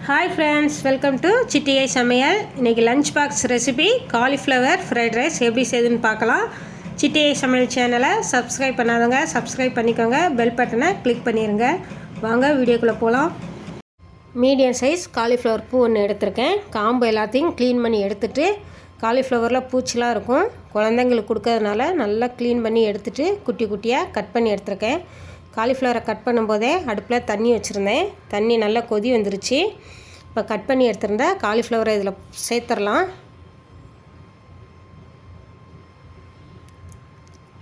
Hi friends, welcome to சிட்டியை சமையல். இன்றைக்கி lunch box recipe cauliflower fried rice எப்படி செய்யுதுன்னு பார்க்கலாம். சிட்டியை சமையல் சேனலை சப்ஸ்கிரைப் பண்ணாதவங்க சப்ஸ்கிரைப் பண்ணிக்கோங்க, பெல் பட்டனை கிளிக் பண்ணிடுங்க. வாங்க வீடியோக்குள்ளே போகலாம். மீடியம் சைஸ் காலிஃப்ளவர் பூ ஒன்று எடுத்திருக்கேன். காம்பு எல்லாத்தையும் க்ளீன் பண்ணி எடுத்துகிட்டு, காலிஃப்ளவரில் பூச்சிலாம் இருக்கும், குழந்தைங்களுக்கு கொடுக்கறதுனால நல்லா க்ளீன் பண்ணி எடுத்துகிட்டு குட்டி குட்டியாக கட் பண்ணி எடுத்திருக்கேன். காலிஃப்ளவரை கட் பண்ணும்போதே அடுப்பில் தண்ணி வச்சுருந்தேன். தண்ணி நல்லா கொதி வந்துருச்சு. இப்போ கட் பண்ணி எடுத்துருந்தா காலிஃப்ளவரை இதில் சேர்த்துடலாம்.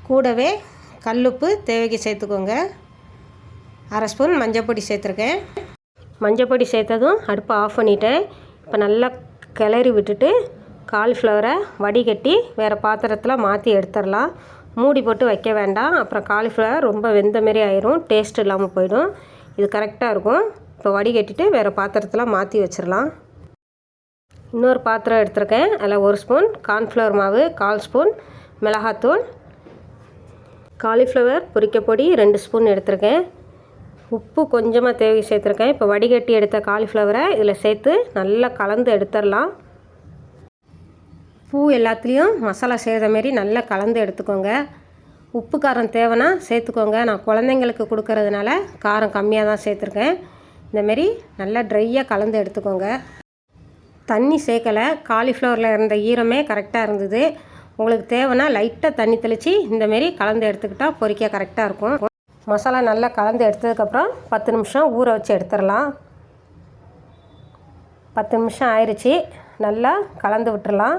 கூடவே கல்லுப்பு தேவைக்கு சேர்த்துக்கோங்க. 1/2 ஸ்பூன் மஞ்சப்பொடி சேர்த்துருக்கேன். மஞ்சப்பொடி சேர்த்ததும் அடுப்பை ஆஃப் பண்ணிவிட்டேன். இப்போ நல்லா கிளறி விட்டுட்டு காலிஃப்ளவரை வடிகட்டி வேறு பாத்திரத்தில் மாற்றி எடுத்துடலாம். மூடி போட்டு வைக்க வேண்டாம், அப்புறம் காலிஃப்ளவர் ரொம்ப வெந்த மாரி ஆயிரும், டேஸ்ட் இல்லாமல் போயிடும். இது கரெக்டாக இருக்கும். இப்போ வடிகட்டிட்டு வேறு பாத்திரத்தில் மாற்றி வச்சிடலாம். இன்னொரு பாத்திரம் எடுத்திருக்கேன். அதில் 1 ஸ்பூன் கார்ன்ஃப்ளவர் மாவு, 1/4 ஸ்பூன் மிளகாத்தூள், காலிஃப்ளவர் பொரிக்க பொடி 2 ஸ்பூன் எடுத்திருக்கேன். உப்பு கொஞ்சமாக தேவை சேர்த்துருக்கேன். இப்போ வடிகட்டி எடுத்த காலிஃப்ளவரை இதில் சேர்த்து நல்லா கலந்து எடுத்துடலாம். பூ எல்லாத்துலேயும் மசாலா செய்கிற மாரி நல்லா கலந்து எடுத்துக்கோங்க. உப்பு காரம் தேவைன்னா சேர்த்துக்கோங்க. நான் குழந்தைங்களுக்கு கொடுக்கறதுனால காரம் கம்மியாக தான் சேர்த்துருக்கேன். இந்தமாரி நல்லா ட்ரையாக கலந்து எடுத்துக்கோங்க. தண்ணி சேர்க்கலை, காலிஃப்ளவரில் இருந்த ஈரமே கரெக்டாக இருந்தது. உங்களுக்கு தேவைன்னா லைட்டாக தண்ணி தெளித்து இந்தமாரி கலந்து எடுத்துக்கிட்டால் பொரிக்க கரெக்டாக இருக்கும். மசாலா நல்லா கலந்து எடுத்ததுக்கப்புறம் 10 நிமிஷம் ஊற வச்சு எடுத்துடலாம். 10 நிமிஷம் ஆயிடுச்சு. நல்லா கலந்து விட்டுறலாம்.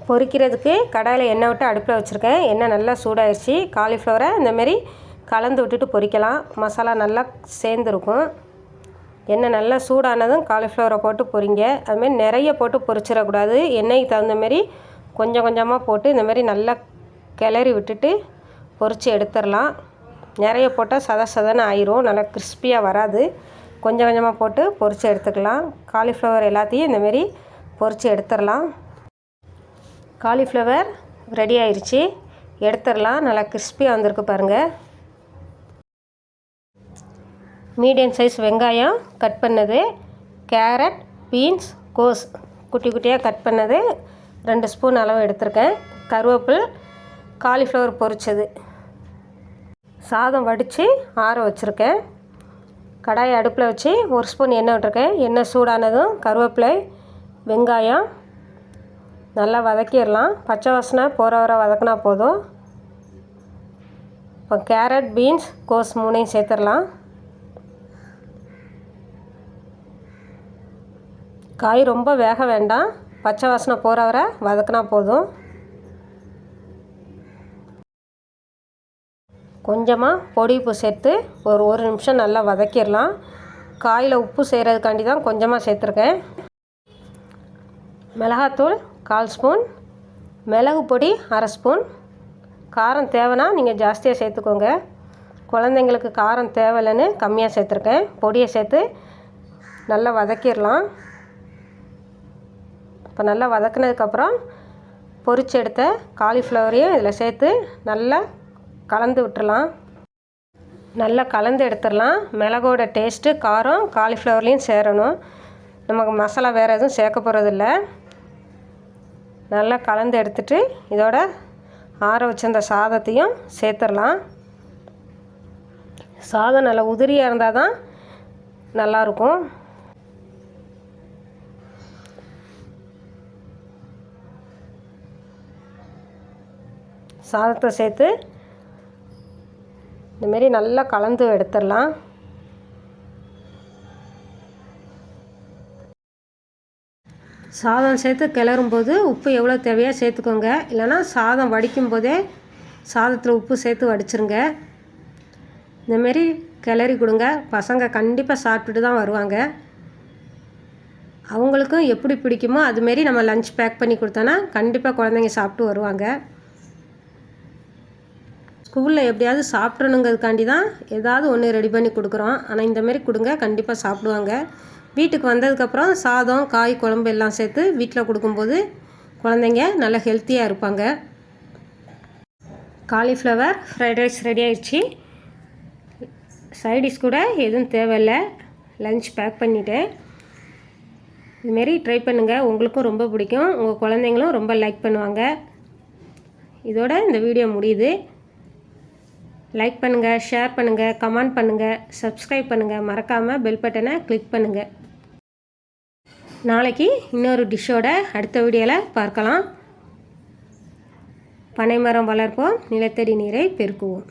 பொரிக்கிறதுக்கு கடாயில் எண்ணெய் விட்டு அடுப்பில் வச்சுருக்கேன். எண்ணெய் நல்லா சூடாகிடுச்சு. காலிஃப்ளவரை இந்தமாரி கலந்து விட்டுட்டு பொரிக்கலாம். மசாலா நல்லா சேர்ந்துருக்கும். எண்ணெய் நல்லா சூடானதும் காலிஃப்ளவரை போட்டு பொரிங்க. அதுமாரி நிறைய போட்டு பொரிச்சிடக்கூடாது. எண்ணெய்க்கு தகுந்த மாரி கொஞ்சம் கொஞ்சமாக போட்டு இந்தமாரி நல்லா கிளறி விட்டுட்டு பொரித்து எடுத்துடலாம். நிறைய போட்டால் சத சதன்னு ஆயிரும், நல்லா கிறிஸ்பியாக வராது. கொஞ்சம் கொஞ்சமாக போட்டு பொரித்து எடுத்துக்கலாம். காலிஃப்ளவர் எல்லாத்தையும் இந்தமாரி பொரித்து எடுத்துடலாம். காலிஃப்ளவர் ரெடி ஆயிடுச்சு, எடுத்துடலாம். நல்லா கிறிஸ்பியாக வந்திருக்கு பாருங்கள். மீடியம் சைஸ் வெங்காயம் கட் பண்ணது, கேரட், பீன்ஸ், கோஸ் குட்டி குட்டியாக கட் பண்ணது 2 ஸ்பூன் அளவு எடுத்திருக்கேன். கருவேப்பில், காலிஃப்ளவர் பொரிச்சது, சாதம் வடித்து ஆற வச்சுருக்கேன். கடாயை அடுப்பில் வச்சு 1 ஸ்பூன் எண்ணெய் விட்டுருக்கேன். எண்ணெய் சூடானதும் கருவேப்பிலை, வெங்காயம் நல்லா வதக்கிடலாம். பச்சை வாசனை போகிற வரை வதக்கினா போதும். இப்போ கேரட், பீன்ஸ், கோஸ் 3ஐயும் சேர்த்துடலாம். காய் ரொம்ப வேக வேண்டாம், பச்சை வாசனை போகிற வரை வதக்கினா போதும். கொஞ்சமாக பொடி உப்பு சேர்த்து ஒரு நிமிஷம் நல்லா வதக்கிடலாம். காயில் உப்பு செய்கிறதுக்காண்டி தான் கொஞ்சமாக சேர்த்துருக்கேன். மிளகாத்தூள் 1/4 ஸ்பூன், மிளகு பொடி 1/2 ஸ்பூன். காரம் தேவைன்னா நீங்கள் ஜாஸ்தியாக சேர்த்துக்கோங்க. குழந்தைங்களுக்கு காரம் தேவையில்லைன்னு கம்மியாக சேர்த்துருக்கேன். பொடியை சேர்த்து நல்லா வதக்கிடலாம். இப்போ நல்லா வதக்கினதுக்கப்புறம் பொரிச்சு எடுத்த காலிஃப்ளவரையும் இதில் சேர்த்து நல்லா கலந்து விட்டுறலாம். நல்லா கலந்து எடுத்துடலாம். மிளகோட டேஸ்ட்டு காரம் காலிஃப்ளவர்லேயும் சேரணும். நமக்கு மசாலா வேறு எதுவும் சேர்க்க போகிறதில்ல. நல்லா கலந்து எடுத்துட்டு இதோட ஆற வச்சிருந்த சாதத்தையும் சேர்த்துடலாம். சாதம் நல்லா உதிரியாக இருந்தால் தான் நல்லாயிருக்கும். சாதத்தை சேர்த்து இந்தமாரி நல்லா கலந்து எடுத்துடலாம். சாதம் சேர்த்து கிளறும்போது உப்பு எவ்வளோ தேவையோ சேர்த்துக்கோங்க. இல்லைனா சாதம் வடிக்கும் போதே சாதத்தில் உப்பு சேர்த்து வடிச்சிருங்க. இந்தமாரி கிளறி கொடுங்க. பசங்க கண்டிப்பாக சாப்பிட்டுட்டு தான் வருவாங்க. அவங்களுக்கும் எப்படி பிடிக்குமோ அதுமாரி நம்ம லஞ்ச் பேக் பண்ணி கொடுத்தோன்னா கண்டிப்பாக குழந்தைங்க சாப்பிட்டு வருவாங்க. ஸ்கூலில் எப்படியாவது சாப்பிட்றணுங்கிறதுக்காண்டி தான் ஏதாவது ஒன்று ரெடி பண்ணி கொடுக்குறோம். ஆனால் இந்தமாரி கொடுங்க, கண்டிப்பாக சாப்பிடுவாங்க. வீட்டுக்கு வந்ததுக்கப்புறம் சாதம், காய், குழம்பு எல்லாம் சேர்த்து வீட்டில் கொடுக்கும்போது குழந்தைங்க நல்லா ஹெல்த்தியாக இருப்பாங்க. காலிஃப்ளவர் ஃப்ரைட் ரைஸ் ரெடி ஆயிடுச்சு. சைடிஷ் கூட எதுவும் தேவையில்லை. லஞ்ச் பேக் பண்ணிட்டேன். இதுமாரி ட்ரை பண்ணுங்கள், உங்களுக்கும் ரொம்ப பிடிக்கும், உங்கள் குழந்தைங்களும் ரொம்ப லைக் பண்ணுவாங்க. இதோட இந்த வீடியோ முடியுது. லைக் பண்ணுங்கள், ஷேர் பண்ணுங்கள், கமெண்ட் பண்ணுங்கள், சப்ஸ்கிரைப் பண்ணுங்கள், மறக்காமல் பெல் பட்டனை கிளிக் பண்ணுங்கள். நாளைக்கு இன்னொரு டிஷ்ஷோட அடுத்த வீடியோவில் பார்க்கலாம். பனைமரம் வளர்ப்போம், நிலத்தடி நீரை பெருக்குவோம்.